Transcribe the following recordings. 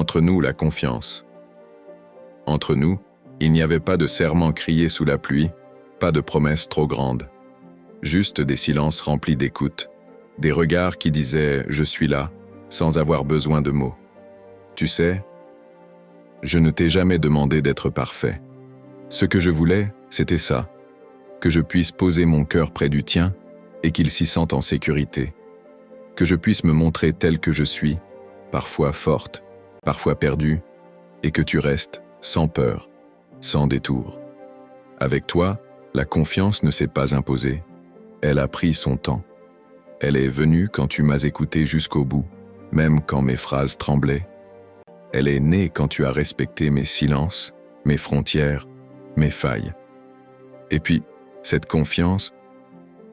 Entre nous, la confiance. Entre nous, il n'y avait pas de serments criés sous la pluie, pas de promesses trop grandes. Juste des silences remplis d'écoute, des regards qui disaient « je suis là » sans avoir besoin de mots. Tu sais, je ne t'ai jamais demandé d'être parfait. Ce que je voulais, c'était ça, que je puisse poser mon cœur près du tien et qu'il s'y sente en sécurité. Que je puisse me montrer tel que je suis, parfois forte, parfois perdue, et que tu restes sans peur, sans détour. Avec toi, la confiance ne s'est pas imposée. Elle a pris son temps. Elle est venue quand tu m'as écouté jusqu'au bout, même quand mes phrases tremblaient. Elle est née quand tu as respecté mes silences, mes frontières, mes failles. Et puis, cette confiance,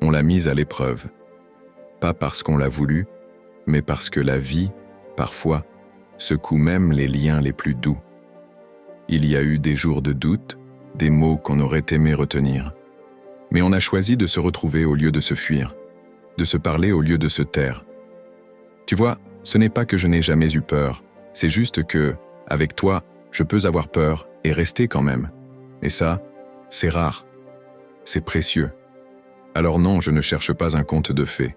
on l'a mise à l'épreuve. Pas parce qu'on l'a voulu, mais parce que la vie, parfois, secoue même les liens les plus doux. Il y a eu des jours de doute, des mots qu'on aurait aimé retenir. Mais on a choisi de se retrouver au lieu de se fuir, de se parler au lieu de se taire. Tu vois, ce n'est pas que je n'ai jamais eu peur, c'est juste que, avec toi, je peux avoir peur et rester quand même. Et ça, c'est rare. C'est précieux. Alors non, je ne cherche pas un conte de fées.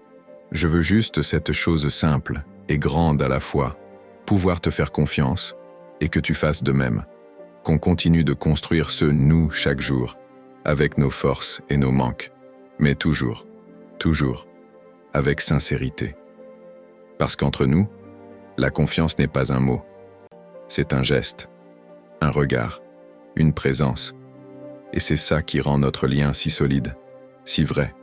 Je veux juste cette chose simple et grande à la fois, pouvoir te faire confiance et que tu fasses de même. Qu'on continue de construire ce nous chaque jour, avec nos forces et nos manques, mais toujours, avec sincérité. Parce qu'entre nous, la confiance n'est pas un mot, c'est un geste, un regard, une présence. Et c'est ça qui rend notre lien si solide, si vrai.